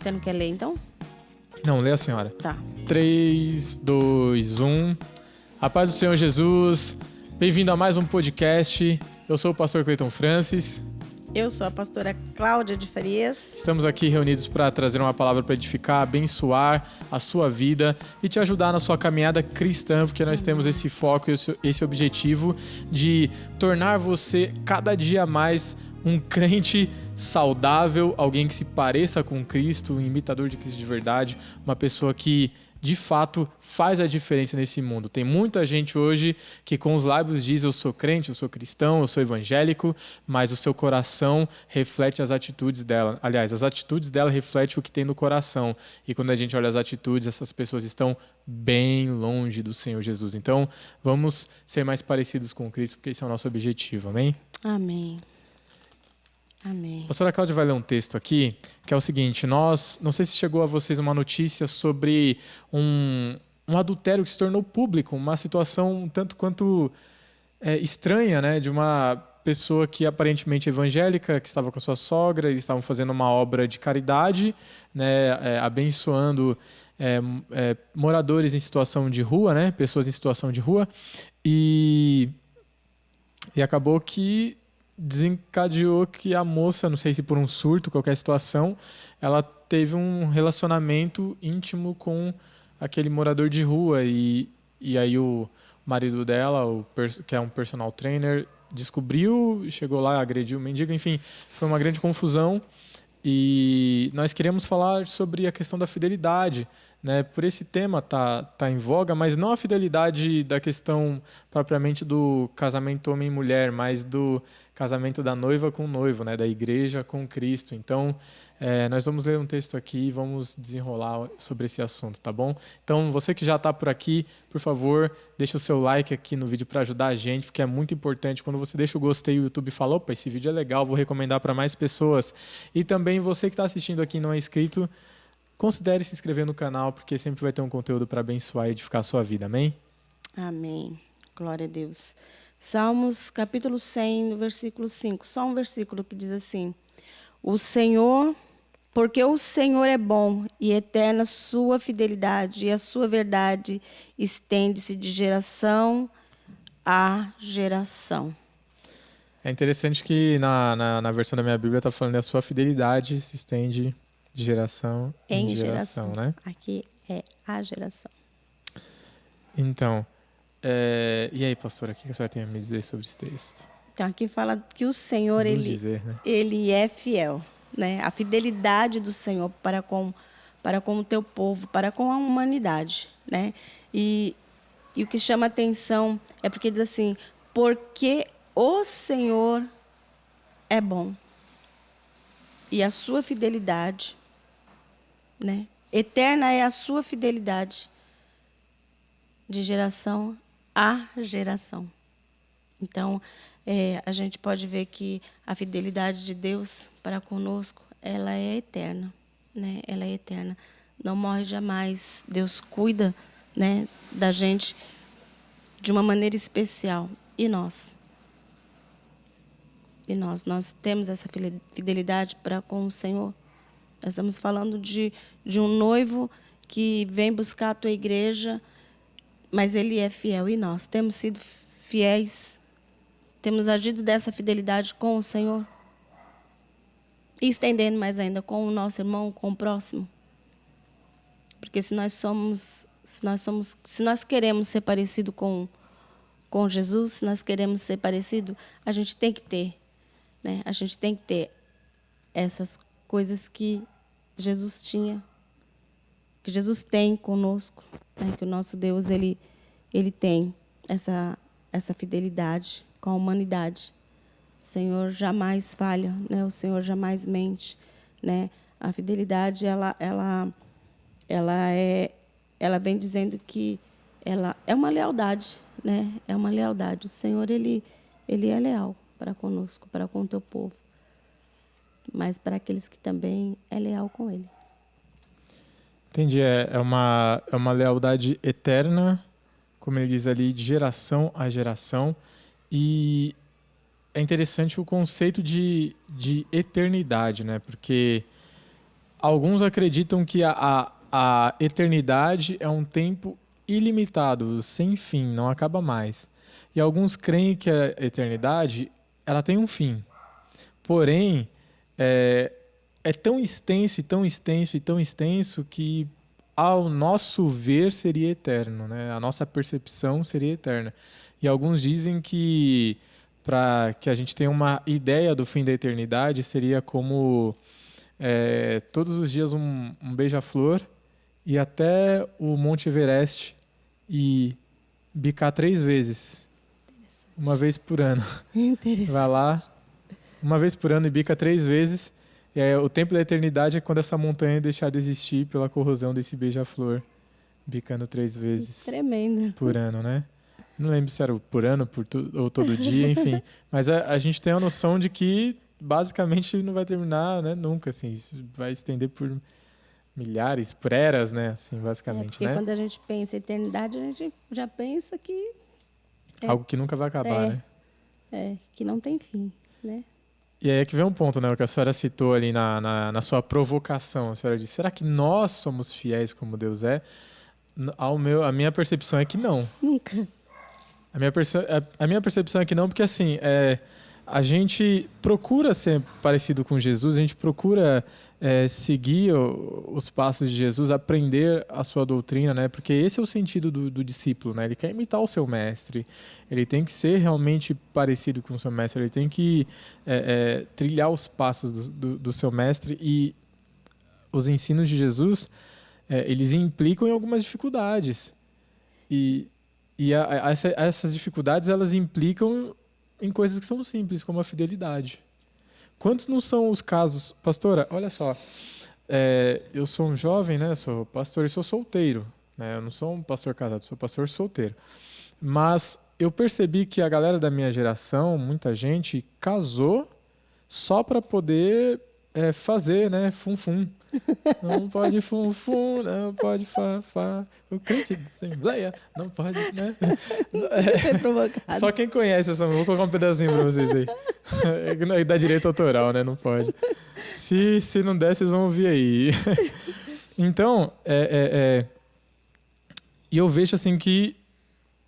Você não quer ler, então? Não, lê a senhora. Tá. 3, 2, 1. A paz do Senhor Jesus. Bem-vindo a mais um podcast. Eu sou o pastor Cleiton Francis. Eu sou a pastora Cláudia de Farias. Estamos aqui reunidos para trazer uma palavra para edificar, abençoar a sua vida e te ajudar na sua caminhada cristã, porque nós temos esse foco e esse objetivo de tornar você cada dia mais um crente saudável, alguém que se pareça com Cristo, um imitador de Cristo de verdade, uma pessoa que de fato faz a diferença nesse mundo. Tem muita gente hoje que com os lábios diz eu sou crente, eu sou cristão, eu sou evangélico, mas o seu coração reflete as atitudes dela. Aliás, as atitudes dela refletem o que tem no coração. E quando a gente olha as atitudes, essas pessoas estão bem longe do Senhor Jesus. Então, vamos ser mais parecidos com Cristo, porque esse é o nosso objetivo, amém? Amém. Amém. A pastora Cláudia vai ler um texto aqui, que é o seguinte, não sei se chegou a vocês uma notícia sobre um adultério que se tornou público, uma situação um tanto quanto estranha, né, de uma pessoa que aparentemente é evangélica, que estava com a sua sogra, eles estavam fazendo uma obra de caridade, né, abençoando moradores em situação de rua, né, pessoas em situação de rua, e acabou que desencadeou que a moça, não sei se por um surto, qualquer situação, ela teve um relacionamento íntimo com aquele morador de rua e aí o marido dela, que é um personal trainer, descobriu, chegou lá, agrediu o mendigo, enfim, foi uma grande confusão e nós queremos falar sobre a questão da fidelidade, né? Por esse tema tá em voga, mas não a fidelidade da questão propriamente do casamento homem e mulher, mas do casamento da noiva com o noivo, né? Da igreja com Cristo. Então, nós vamos ler um texto aqui e vamos desenrolar sobre esse assunto, tá bom? Então, você que já está por aqui, por favor, deixa o seu like aqui no vídeo para ajudar a gente, porque é muito importante. Quando você deixa o gostei, o YouTube fala, opa, esse vídeo é legal, vou recomendar para mais pessoas. E também você que está assistindo aqui e não é inscrito, considere se inscrever no canal, porque sempre vai ter um conteúdo para abençoar e edificar a sua vida, amém? Amém. Glória a Deus. Salmos, capítulo 100, no versículo 5. Só um versículo que diz assim: porque o Senhor é bom e eterna sua fidelidade, e a sua verdade estende-se de geração a geração. É interessante que na versão da minha Bíblia está falando que a sua fidelidade se estende de geração em geração, né? Aqui é a geração. Então, e aí, pastora, o que a senhora tem a me dizer sobre esse texto? Então, aqui fala que o Senhor, ele é fiel, né? A fidelidade do Senhor para com o teu povo, para com a humanidade, né? E o que chama atenção é porque diz assim, porque o Senhor é bom e a sua fidelidade, né? Eterna é a sua fidelidade de geração a geração. Então, a gente pode ver que a fidelidade de Deus para conosco, ela é eterna, né? Ela é eterna, não morre jamais. Deus cuida, né, da gente de uma maneira especial. E nós temos essa fidelidade para com o Senhor. Nós estamos falando de um noivo que vem buscar a tua igreja, mas ele é fiel. E nós temos sido fiéis, temos agido dessa fidelidade com o Senhor. E estendendo mais ainda com o nosso irmão, com o próximo. Porque se nós queremos ser parecido com Jesus, se nós queremos ser parecido, a gente tem que ter, né? A gente tem que ter essas coisas que Jesus tinha, que Jesus tem conosco, né? Que o nosso Deus ele tem essa fidelidade com a humanidade. O Senhor jamais falha, né? O Senhor jamais mente, né? A fidelidade ela vem dizendo que ela é uma lealdade, né? É uma lealdade. O Senhor ele é leal para conosco, para com o teu povo, mas para aqueles que também é leal com Ele. Entendi, é uma lealdade eterna, como ele diz ali, de geração a geração, e é interessante o conceito de eternidade, né? Porque alguns acreditam que a eternidade é um tempo ilimitado, sem fim, não acaba mais. E alguns creem que a eternidade ela tem um fim. Porém, é tão extenso e tão extenso e tão extenso que, ao nosso ver, seria eterno, né? A nossa percepção seria eterna. E alguns dizem que, para que a gente tenha uma ideia do fim da eternidade, seria como todos os dias um beija-flor ir até o Monte Everest e bicar 3 vezes, uma vez por ano. Interessante. Vai lá, uma vez por ano e bica 3 vezes. O tempo da eternidade é quando essa montanha deixar de existir pela corrosão desse beija-flor, bicando 3 vezes Tremendo. por ano, né? Não lembro se era por ano ou todo dia, enfim. Mas a gente tem a noção de que basicamente não vai terminar, né? Nunca, assim. Isso vai estender por milhares, por eras, né? Assim, basicamente, porque né? quando a gente pensa em eternidade, a gente já pensa que... Algo que nunca vai acabar, né? Que não tem fim, né? E aí é que vem um ponto, né? O que a senhora citou ali na sua provocação. A senhora disse, será que nós somos fiéis como Deus é? A minha percepção é que não. Nunca. A minha percepção é que não, porque assim, a gente procura ser parecido com Jesus, a gente procura seguir os passos de Jesus, aprender a sua doutrina, né? Porque esse é o sentido do discípulo, né? Ele quer imitar o seu mestre, ele tem que ser realmente parecido com o seu mestre, ele tem que trilhar os passos do seu mestre, e os ensinos de Jesus, eles implicam em algumas dificuldades. E essas dificuldades, elas implicam em coisas que são simples, como a fidelidade. Quantos não são os casos... Pastora, olha só, eu sou um jovem, né? Sou pastor e sou solteiro, né? Eu não sou um pastor casado, sou pastor solteiro. Mas eu percebi que a galera da minha geração, muita gente, casou só para poder fazer, né? Fum-fum. Não pode fum-fum, não pode fa-fa. O crente de assembleia não pode, né? Só quem conhece essa música. Vou colocar um pedacinho pra vocês aí. Dá direito autoral, né? Não pode. Se não der, vocês vão ouvir aí. Então, e eu vejo assim que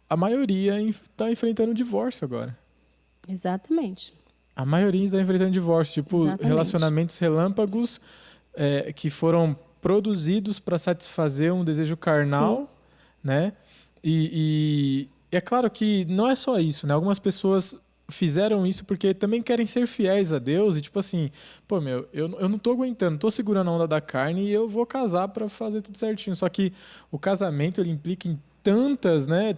a maioria está enfrentando divórcio agora. Exatamente. A maioria está enfrentando divórcio. Tipo, exatamente. Relacionamentos relâmpagos que foram produzidos para satisfazer um desejo carnal, sim, né? E é claro que não é só isso, né? Algumas pessoas fizeram isso porque também querem ser fiéis a Deus e tipo assim, pô, eu não tô aguentando, tô segurando a onda da carne e eu vou casar para fazer tudo certinho. Só que o casamento, ele implica em tantas, né?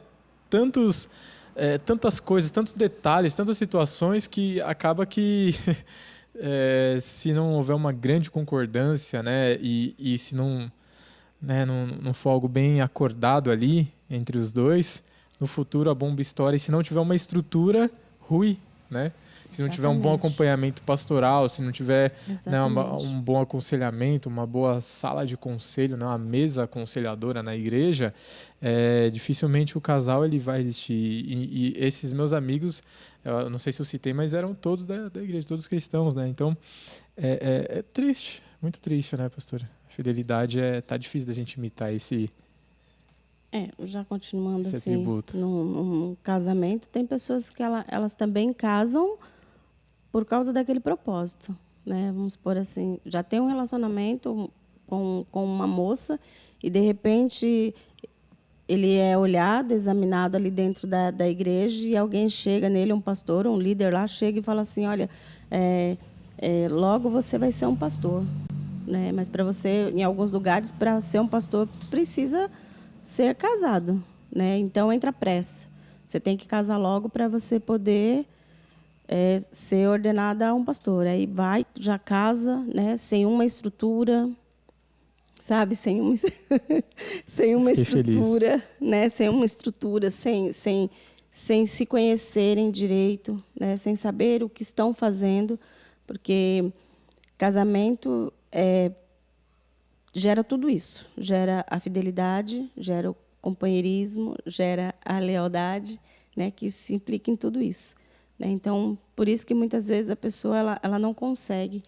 Tantas coisas, tantos detalhes, tantas situações que acaba que se não houver uma grande concordância, né, e se não for algo bem acordado ali entre os dois, no futuro a bomba estoura. E se não tiver uma estrutura, ruim, né? Se não tiver um bom acompanhamento pastoral, se não tiver, né, um bom aconselhamento, uma boa sala de conselho, né, uma mesa aconselhadora na igreja, dificilmente o casal ele vai existir. E esses meus amigos, eu não sei se eu citei, mas eram todos da igreja, todos cristãos, né? Então, é triste, muito triste, né, pastora? A fidelidade tá difícil da gente imitar esse... já continuando esse assim, atributo. No casamento, tem pessoas que elas também casam por causa daquele propósito, né? Vamos supor assim, já tem um relacionamento com uma moça e, de repente, ele é olhado, examinado ali dentro da igreja e alguém chega nele, um pastor, um líder lá, chega e fala assim, olha, logo você vai ser um pastor, né? Mas para você, em alguns lugares, para ser um pastor, precisa ser casado, né? Então, entra pressa. Você tem que casar logo para você poder ser ordenada a um pastor. Aí vai, já casa, né? Sem uma estrutura, sabe? Sem uma estrutura, né? Sem uma estrutura, sem se conhecerem direito, né? Sem saber o que estão fazendo, porque casamento gera tudo isso. Gera a fidelidade, gera o companheirismo, gera a lealdade, né, que se implica em tudo isso. Né? Então, por isso que muitas vezes a pessoa ela não consegue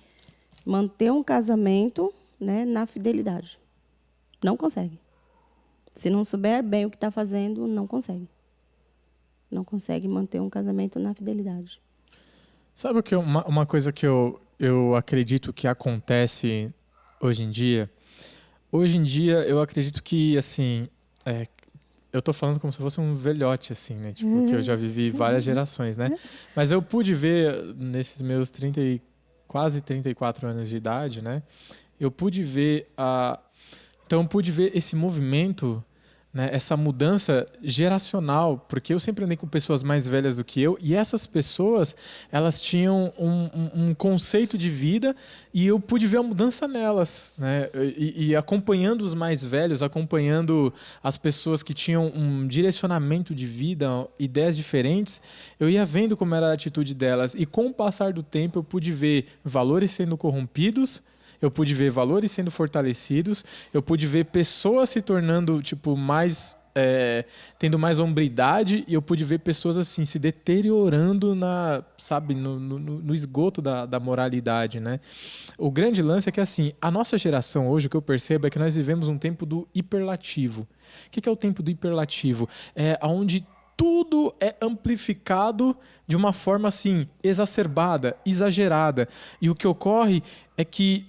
manter um casamento, né, na fidelidade. Não consegue. Se não souber bem o que está fazendo, não consegue. Não consegue manter um casamento na fidelidade. Sabe o que uma coisa que eu acredito que acontece hoje em dia? Hoje em dia, eu acredito que, assim, eu tô falando como se fosse um velhote, assim, né? Tipo, que eu já vivi várias gerações, né? Mas eu pude ver, nesses meus quase 34 anos de idade, né? Eu pude ver Então, eu pude ver esse movimento, né, essa mudança geracional, porque eu sempre andei com pessoas mais velhas do que eu, e essas pessoas, elas tinham um conceito de vida, e eu pude ver a mudança nelas, né, e acompanhando os mais velhos, acompanhando as pessoas que tinham um direcionamento de vida, ideias diferentes, eu ia vendo como era a atitude delas, e com o passar do tempo eu pude ver valores sendo corrompidos, eu pude ver valores sendo fortalecidos, eu pude ver pessoas se tornando, tipo, mais... tendo mais hombridade, e eu pude ver pessoas assim se deteriorando no esgoto da moralidade, né? O grande lance é que, assim, a nossa geração hoje, o que eu percebo é que nós vivemos um tempo do hiperlativo. O que é o tempo do hiperlativo? É onde tudo é amplificado de uma forma assim, exacerbada, exagerada. E o que ocorre é que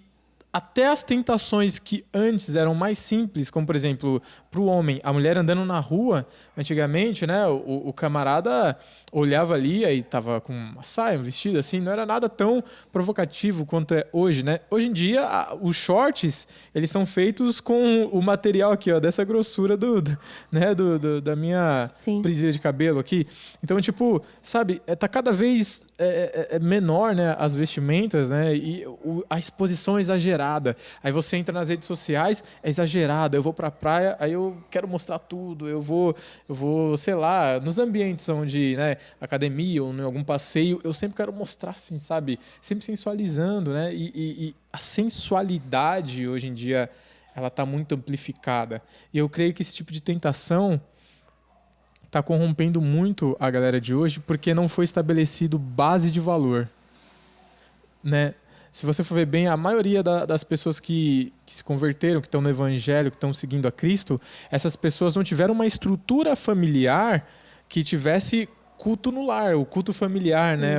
até as tentações que antes eram mais simples, como, por exemplo, para o homem, a mulher andando na rua, antigamente, né, o camarada olhava ali e estava com uma saia, um vestido, assim, não era nada tão provocativo quanto é hoje, né? Hoje em dia, os shorts, eles são feitos com o material aqui, ó, dessa grossura da minha presilha de cabelo aqui. Então, tipo, sabe, tá cada vez menor, né, as vestimentas, né, e a exposição é exagerada. Aí você entra nas redes sociais, é exagerado. Eu vou pra praia, aí eu quero mostrar tudo. Eu vou, sei lá, nos ambientes onde, né, academia ou em algum passeio, eu sempre quero mostrar, assim, sabe? Sempre sensualizando, né? E a sensualidade, hoje em dia, ela tá muito amplificada. E eu creio que esse tipo de tentação tá corrompendo muito a galera de hoje porque não foi estabelecido base de valor, né? Se você for ver bem, a maioria das pessoas que se converteram, que estão no evangelho, que estão seguindo a Cristo, essas pessoas não tiveram uma estrutura familiar que tivesse culto no lar, o culto familiar, né?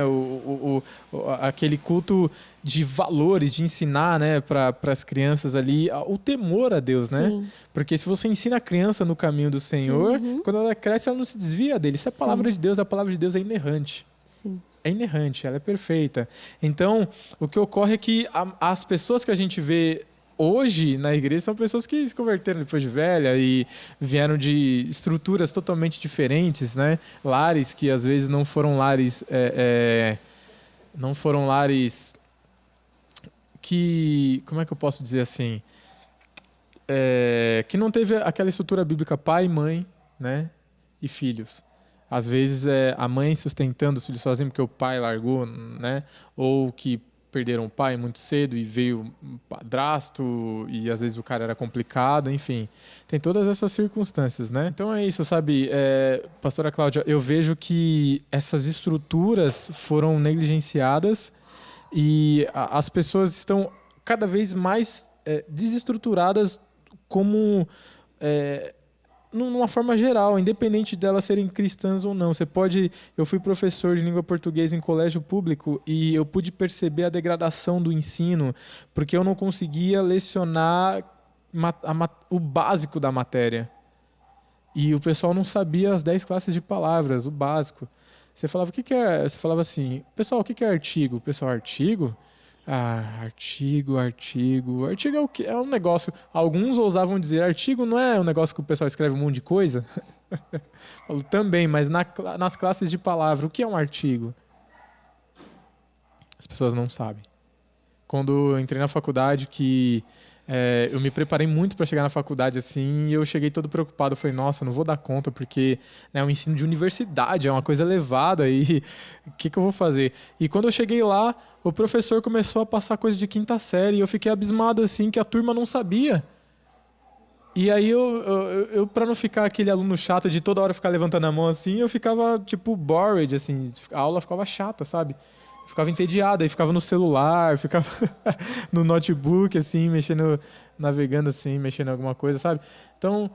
Aquele culto de valores, de ensinar, né, para as crianças ali o temor a Deus, né? Sim. Porque se você ensina a criança no caminho do Senhor, quando ela cresce, ela não se desvia dele. Isso é a palavra de Deus, a palavra de Deus é inerrante. Sim. É inerrante, ela é perfeita. Então, o que ocorre é que as pessoas que a gente vê hoje na igreja são pessoas que se converteram depois de velha e vieram de estruturas totalmente diferentes, né? Lares que às vezes não foram lares que, como é que eu posso dizer assim, que não teve aquela estrutura bíblica pai, mãe, né, e filhos. Às vezes a mãe sustentando os filhos sozinha porque o pai largou, né? Ou que perderam o pai muito cedo e veio um padrasto e às vezes o cara era complicado, enfim. Tem todas essas circunstâncias, né? Então é isso, sabe? Pastora Cláudia, eu vejo que essas estruturas foram negligenciadas e as pessoas estão cada vez mais desestruturadas como... numa forma geral, independente delas serem cristãs ou não. Eu fui professor de língua portuguesa em colégio público e eu pude perceber a degradação do ensino, porque eu não conseguia lecionar o básico da matéria. E o pessoal não sabia as 10 classes de palavras, o básico. Você falava, o que é? Você falava assim, pessoal, o que é artigo? O pessoal, artigo? Artigo é o quê? É um negócio. Alguns ousavam dizer, artigo não é um negócio que o pessoal escreve um monte de coisa? Falo, também, mas nas classes de palavra, o que é um artigo? As pessoas não sabem. Quando eu entrei na faculdade, eu me preparei muito para chegar na faculdade assim, e eu cheguei todo preocupado. Eu falei, nossa, não vou dar conta, porque é um ensino de universidade, é uma coisa elevada, e o que eu vou fazer? E quando eu cheguei lá, o professor começou a passar coisa de quinta série, e eu fiquei abismado assim, que a turma não sabia. E aí eu para não ficar aquele aluno chato de toda hora ficar levantando a mão assim, eu ficava tipo bored, assim, a aula ficava chata, sabe? ficava entediado, aí ficava no celular, ficava no notebook, assim, mexendo, navegando assim, mexendo em alguma coisa, sabe? Então,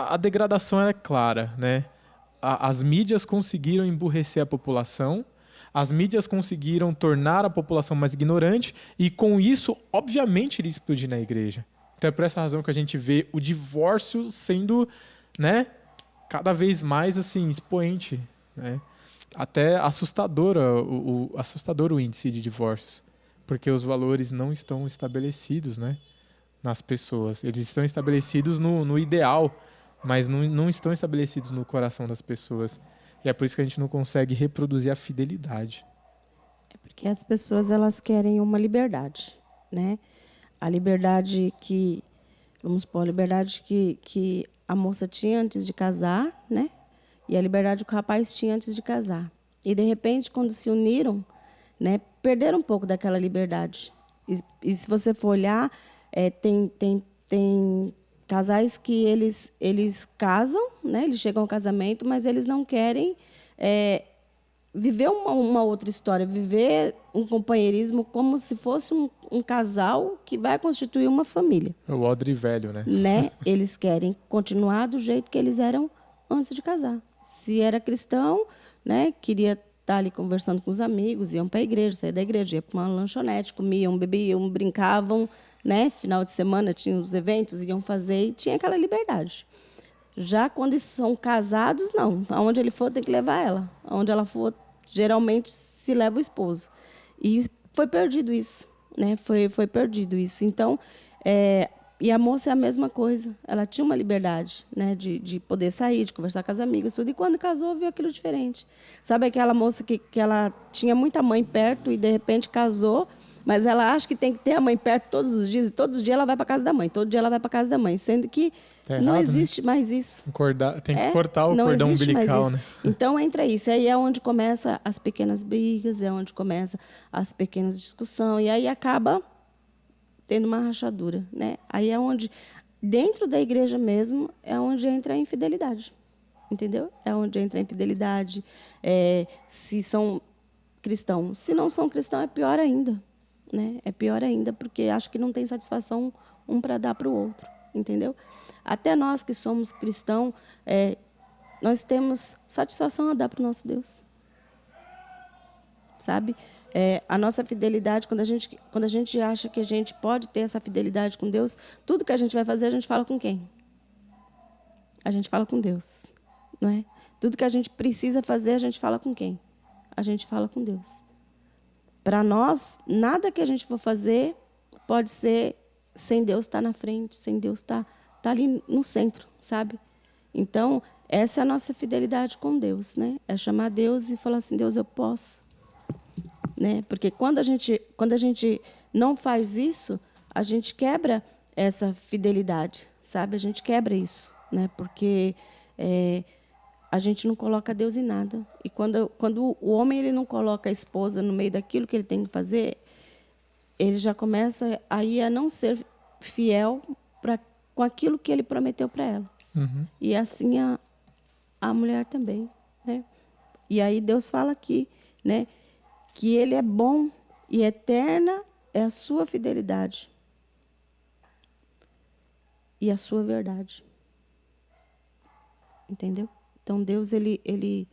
a degradação é clara, né? As mídias conseguiram emburrecer a população, as mídias conseguiram tornar a população mais ignorante e, com isso, obviamente, iria explodir na igreja. Então é por essa razão que a gente vê o divórcio sendo, né, cada vez mais assim, expoente, né? Até assustador o índice de divórcios, porque os valores não estão estabelecidos, né, nas pessoas. Eles estão estabelecidos no ideal, mas não estão estabelecidos no coração das pessoas. E é por isso que a gente não consegue reproduzir a fidelidade. É porque as pessoas elas querem uma liberdade, né? A liberdade que, vamos supor, a liberdade que a moça tinha antes de casar, né? E a liberdade que o rapaz tinha antes de casar. E, de repente, quando se uniram, né, perderam um pouco daquela liberdade. E se você for olhar, tem casais que eles casam, né? Eles chegam ao casamento, mas eles não querem viver uma outra história, viver um companheirismo como se fosse um casal que vai constituir uma família. O odre velho, né? Eles querem continuar do jeito que eles eram antes de casar. Se era cristão, né, queria estar ali conversando com os amigos, iam para a igreja, saíam da igreja, iam para uma lanchonete, comiam, bebiam, brincavam, né? Final de semana tinham os eventos, iam fazer e tinha aquela liberdade. Já quando são casados, não. Aonde ele for, tem que levar ela. Aonde ela for, geralmente se leva o esposo. E foi perdido isso, né? Foi perdido isso. Então, e a moça é a mesma coisa. Ela tinha uma liberdade, né? De poder sair, de conversar com as amigas, tudo. E quando casou, viu aquilo diferente. Sabe aquela moça que ela tinha muita mãe perto e, de repente, casou, mas ela acha que tem que ter a mãe perto todos os dias, e todos os dias ela vai para casa da mãe, todo dia ela vai para casa da mãe, sendo que tá errado, não existe, né, mais isso. Tem que cortar o cordão umbilical, né? Então entra isso, aí é onde começa as pequenas brigas, é onde começa as pequenas discussões, e aí acaba tendo uma rachadura, né? Aí é onde, dentro da igreja mesmo, é onde entra a infidelidade, entendeu? É onde entra a infidelidade, se são cristãos. Se não são cristãos, é pior ainda. Né? É pior ainda, porque acho que não tem satisfação um para dar para o outro, entendeu? Até nós que somos cristãos, nós temos satisfação a dar para o nosso Deus. Sabe? A nossa fidelidade, quando a gente acha que a gente pode ter essa fidelidade com Deus, tudo que a gente vai fazer, a gente fala com quem? A gente fala com Deus. Não é? Tudo que a gente precisa fazer, a gente fala com quem? A gente fala com Deus. Para nós, nada que a gente for fazer pode ser sem Deus estar na frente, sem Deus estar ali no centro, sabe? Então, essa é a nossa fidelidade com Deus, né? É chamar Deus e falar assim, Deus, eu posso. Né? Porque quando a gente não faz isso, a gente quebra essa fidelidade, sabe? A gente quebra isso, né? Porque a gente não coloca Deus em nada. E quando o homem ele não coloca a esposa no meio daquilo que ele tem que fazer, ele já começa aí a não ser fiel com aquilo que ele prometeu para ela. Uhum. E assim a mulher também. Né? E aí Deus fala aqui, né, que ele é bom e eterna é a sua fidelidade e a sua verdade. Entendeu? Então, Deus ele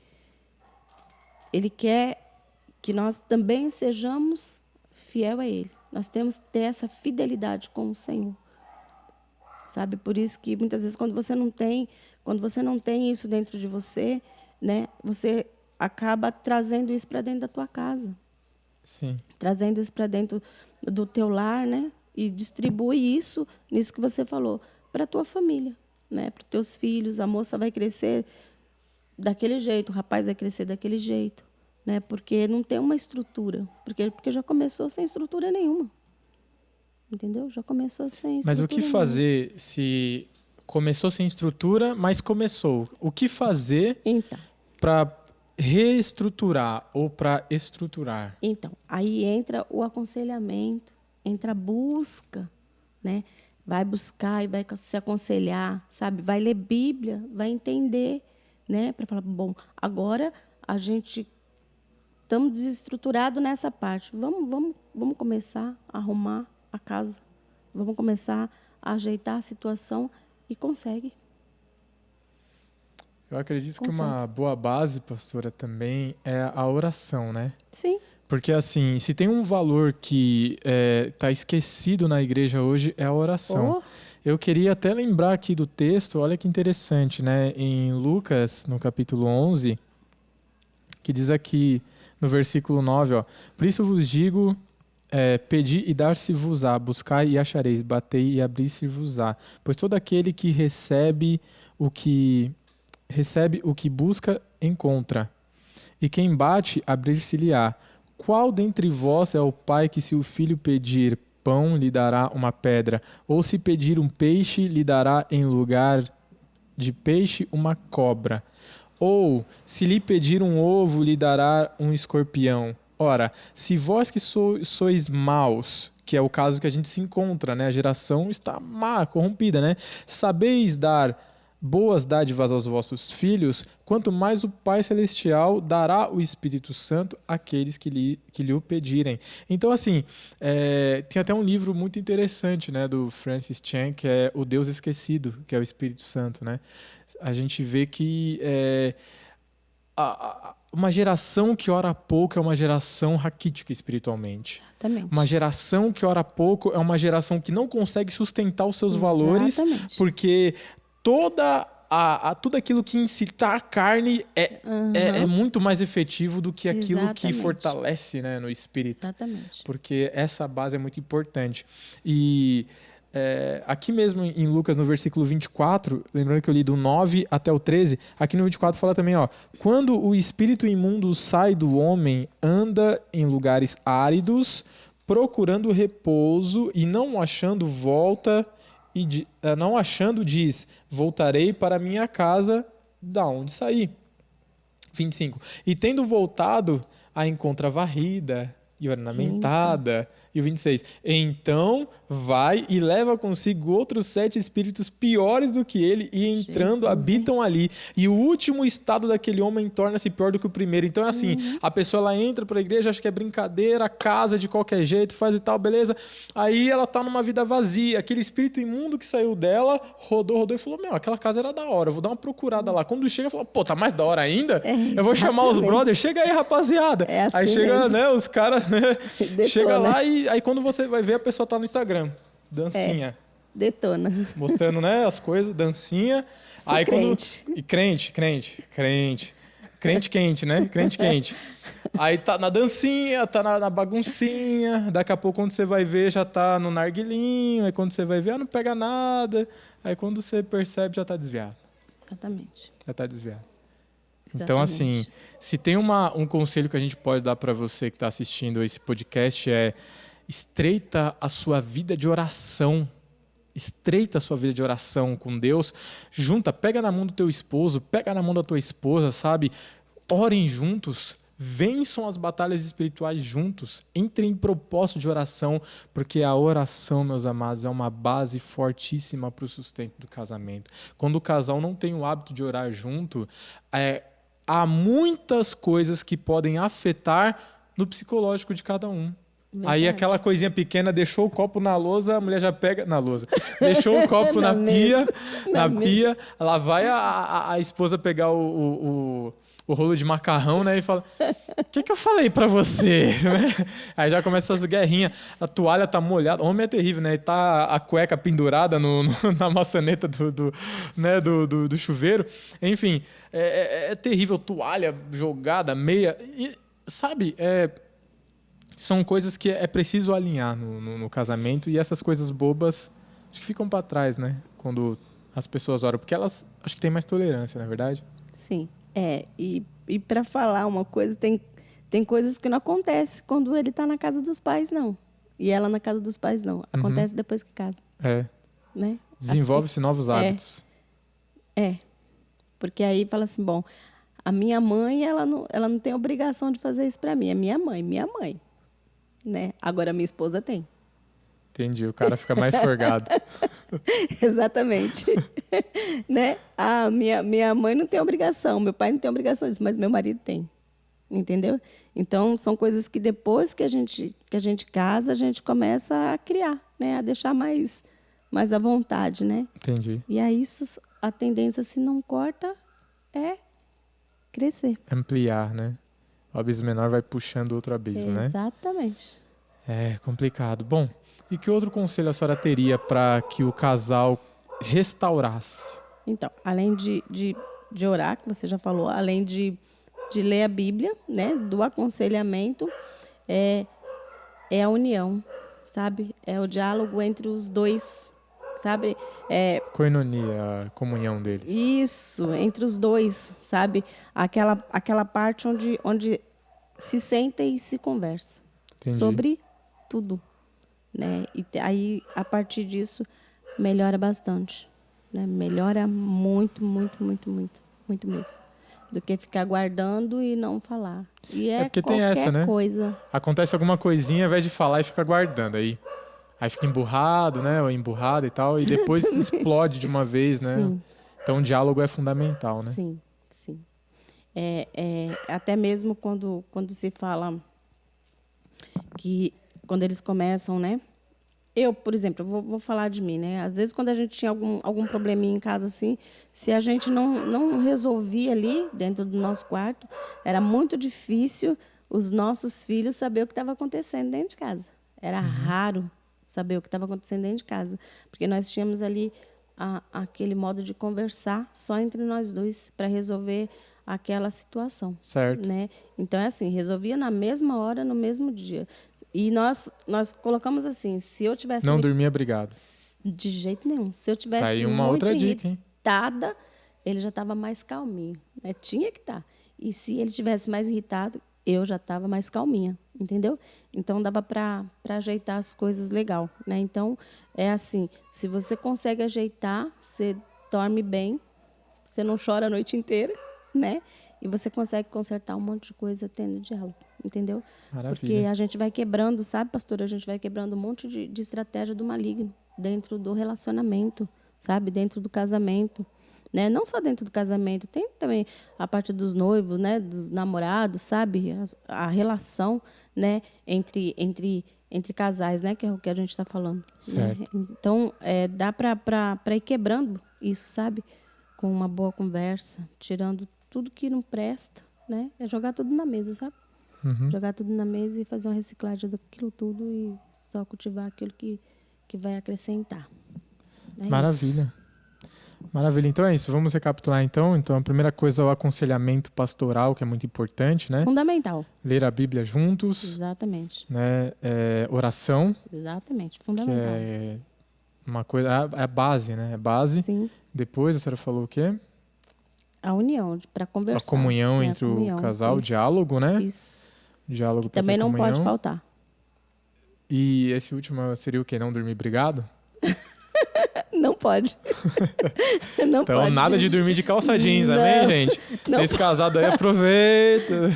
quer que nós também sejamos fiel a Ele. Nós temos que ter essa fidelidade com o Senhor. Sabe? Por isso que, muitas vezes, quando você não tem isso dentro de você, né, você acaba trazendo isso para dentro da tua casa. Sim. Trazendo isso para dentro do teu lar, né? E distribui isso, nisso que você falou, para a tua família, né? Para os teus filhos. A moça vai crescer daquele jeito, o rapaz vai crescer daquele jeito, né? Porque não tem uma estrutura, porque já começou sem estrutura nenhuma, entendeu? Já começou sem estrutura. Mas o que fazer se começou sem estrutura, mas começou? O que fazer então, para reestruturar ou para estruturar? Então, aí entra o aconselhamento, entra a busca, né? Vai buscar e vai se aconselhar, sabe? Vai ler Bíblia, vai entender, né? Para falar, bom, agora a gente estamos desestruturados nessa parte. Vamos começar a arrumar a casa. Vamos começar a ajeitar a situação e consegue. Eu acredito que uma boa base, pastora, também é a oração, né? Sim. Porque, assim, se tem um valor que está esquecido na igreja hoje, é a oração. Eu queria até lembrar aqui do texto, olha que interessante, né? Em Lucas, no capítulo 11, que diz aqui no versículo 9, ó, por isso vos digo, pedi e dar-se-vos-á, buscai e achareis, batei e abrir-se-vos-á. Pois todo aquele que recebe o que busca, encontra. E quem bate, abrir-se-lhe-á. Qual dentre vós é o pai que, se o filho pedir pão, lhe dará uma pedra? Ou se pedir um peixe, lhe dará em lugar de peixe uma cobra? Ou se lhe pedir um ovo, lhe dará um escorpião? Ora, se vós que sois maus, que é o caso que a gente se encontra, né? A geração está má, corrompida, né? Sabeis dar boas dádivas aos vossos filhos, quanto mais o Pai Celestial dará o Espírito Santo àqueles que lhe o pedirem. Então, assim, tem até um livro muito interessante, né, do Francis Chan, que é O Deus Esquecido, que é o Espírito Santo, né? A gente vê que uma geração que ora pouco é uma geração raquítica espirituamente. Exatamente. Uma geração que ora pouco é uma geração que não consegue sustentar os seus valores, porque tudo aquilo que incita a carne é muito mais efetivo do que aquilo que fortalece, né, no espírito. Exatamente. Porque essa base é muito importante. E aqui mesmo em Lucas, no versículo 24, lembrando que eu li do 9 até o 13, aqui no 24 fala também, ó, quando o espírito imundo sai do homem, anda em lugares áridos, procurando repouso e não achando diz, voltarei para minha casa, da onde saí. 25. E tendo voltado, a encontra varrida e ornamentada. E o 26. Então vai e leva consigo outros 7 espíritos piores do que ele, e entrando habitam ali. E o último estado daquele homem torna-se pior do que o primeiro. Então é assim, a pessoa ela entra para a igreja, acha que é brincadeira, casa de qualquer jeito, faz e tal, beleza. Aí ela tá numa vida vazia. Aquele espírito imundo que saiu dela, rodou e falou, aquela casa era da hora, eu vou dar uma procurada lá. Quando chega, fala, tá mais da hora ainda? Eu vou chamar os brothers, chega aí, rapaziada. Assim aí chega, mesmo. né, os caras, né, chega lá e aí quando você vai ver, a pessoa tá no Instagram, dancinha. Detona. Mostrando, né, as coisas, dancinha. Sou aí crente. E crente quente, né? Crente quente. Aí tá na dancinha, tá na baguncinha. Daqui a pouco, quando você vai ver, já tá no narguilinho. Aí quando você vai ver, não pega nada. Aí quando você percebe, já tá desviado. Exatamente. Já tá desviado. Exatamente. Então, assim, se tem um conselho que a gente pode dar para você que está assistindo esse podcast, estreita a sua vida de oração. Estreita a sua vida de oração com Deus. Pega na mão do teu esposo, pega na mão da tua esposa, sabe? Orem juntos. Vençam as batalhas espirituais juntos. Entrem em propósito de oração, porque a oração, meus amados, é uma base fortíssima para o sustento do casamento. Quando o casal não tem o hábito de orar junto, há muitas coisas que podem afetar no psicológico de cada um. Verdade. Aí aquela coisinha pequena, deixou o copo na lousa, a mulher já pega na lousa. Deixou o copo na pia, lá vai a esposa pegar o rolo de macarrão, né, e fala, o que eu falei pra você? Aí já começa essas guerrinhas, a toalha tá molhada, homem é terrível, né, e tá a cueca pendurada na maçaneta do chuveiro, enfim, é terrível, toalha jogada, meia, e, sabe, são coisas que é preciso alinhar no casamento, e essas coisas bobas, acho que ficam pra trás, né, quando as pessoas oram, porque elas, acho que tem mais tolerância, não é verdade? Sim. E para falar uma coisa, tem coisas que não acontecem quando ele está na casa dos pais, não. E ela na casa dos pais, não. Acontece depois que casa. Né? Desenvolve-se novos hábitos. Porque aí fala assim, bom, a minha mãe, ela não tem obrigação de fazer isso para mim. É minha mãe. Né? Agora, a minha esposa tem. Entendi, o cara fica mais forgado. Exatamente. Né? Minha mãe não tem obrigação, meu pai não tem obrigação disso, mas meu marido tem. entendeu? Então, são coisas que depois que a gente casa, a gente começa a criar, né? A deixar mais à vontade, né? Entendi. E aí, a tendência, se não corta, é crescer. Ampliar, né? O abismo menor vai puxando outro abismo, né? Exatamente. É complicado. Bom, e que outro conselho a senhora teria para que o casal restaurasse? Então, além de orar, que você já falou, além de ler a Bíblia, né? Do aconselhamento, é a união, sabe? É o diálogo entre os dois, sabe? Koinonia, a comunhão deles. Isso, entre os dois, sabe? Aquela parte onde se senta e se conversa. Entendi. Sobre tudo, né? E aí, a partir disso, melhora bastante, né? Melhora muito, muito, muito, muito, muito mesmo. Do que ficar guardando e não falar. E porque qualquer tem essa, né? coisa. Acontece alguma coisinha, ao invés de falar e fica guardando. Aí fica emburrado, né? Ou emburrada e tal. E depois explode de uma vez, né? Sim. Então o diálogo é fundamental, né? Sim, sim. Até mesmo quando se fala que quando eles começam, né? Eu, por exemplo, vou falar de mim, né? Às vezes, quando a gente tinha algum probleminha em casa, assim, se a gente não resolvia ali, dentro do nosso quarto, era muito difícil os nossos filhos saber o que estava acontecendo dentro de casa. Era raro saber o que estava acontecendo dentro de casa, porque nós tínhamos ali aquele modo de conversar só entre nós dois para resolver aquela situação. Certo. Né? Então, é assim, resolvia na mesma hora, no mesmo dia. E nós colocamos assim, se eu tivesse... Não dormia brigado. De jeito nenhum. Se eu tivesse Tá aí uma muito outra dica, hein? irritada, ele já estava mais calminho. Né? Tinha que estar. E se ele tivesse mais irritado, eu já estava mais calminha, entendeu? Então, dava para ajeitar as coisas legal. Né? Então, é assim, se você consegue ajeitar, você dorme bem, você não chora a noite inteira, né? E você consegue consertar um monte de coisa tendo diálogo, entendeu? Maravilha. Porque a gente vai quebrando, sabe, pastor? A gente vai quebrando um monte de estratégia do maligno dentro do relacionamento, sabe? Dentro do casamento, né? Não só dentro do casamento, tem também a parte dos noivos, né? Dos namorados, sabe? A relação, né? Entre casais, né? Que é o que a gente está falando. Certo. Né? Então, dá para ir quebrando isso, sabe? Com uma boa conversa, tirando tudo que não presta, né? É jogar tudo na mesa, sabe? Jogar tudo na mesa e fazer uma reciclagem daquilo tudo e só cultivar aquilo que vai acrescentar. Maravilha. Isso. Maravilha. Então é isso. Vamos recapitular então. Então a primeira coisa é o aconselhamento pastoral, que é muito importante, né? Fundamental. Ler a Bíblia juntos. Exatamente. Né? Oração. Exatamente. Fundamental. Que é uma coisa... É a base, né? É base. Sim. Depois a senhora falou o quê? A união, para conversar. A comunhão entre o casal, o diálogo, né? Isso. Diálogo que também não pode faltar. E esse último seria o quê? Não dormir brigado? Não pode. Não então, pode. nada de dormir de calça jeans, amém, gente? Não. Vocês casados aí, aproveita.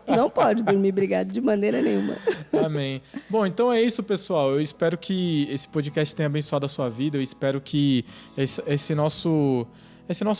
Não pode dormir brigado de maneira nenhuma. Amém. Bom, então é isso, pessoal. Eu espero que esse podcast tenha abençoado a sua vida. Eu espero que esse nosso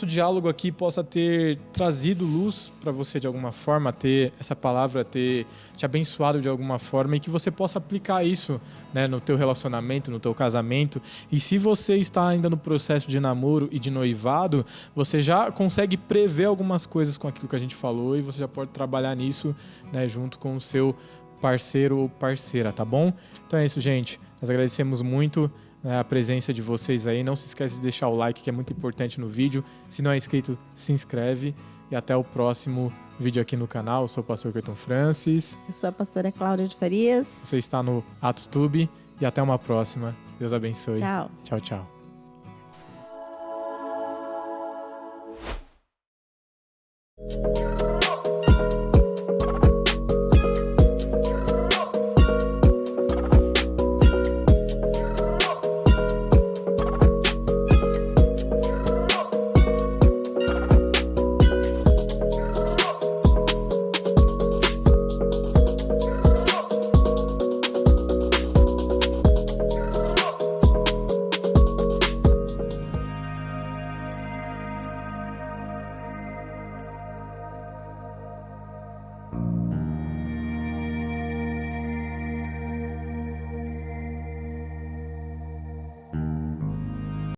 diálogo aqui possa ter trazido luz para você de alguma forma, ter essa palavra, ter te abençoado de alguma forma e que você possa aplicar isso, né, no teu relacionamento, no teu casamento. E se você está ainda no processo de namoro e de noivado, você já consegue prever algumas coisas com aquilo que a gente falou e você já pode trabalhar nisso, né, junto com o seu parceiro ou parceira, tá bom? Então é isso, gente. Nós agradecemos muito a presença de vocês aí. Não se esqueça de deixar o like, que é muito importante no vídeo. Se não é inscrito, se inscreve. E até o próximo vídeo aqui no canal. Eu sou o pastor Cleiton Francis. Eu sou a pastora Cláudia de Farias. Você está no Atos Tube. E até uma próxima. Deus abençoe. Tchau. Tchau, tchau.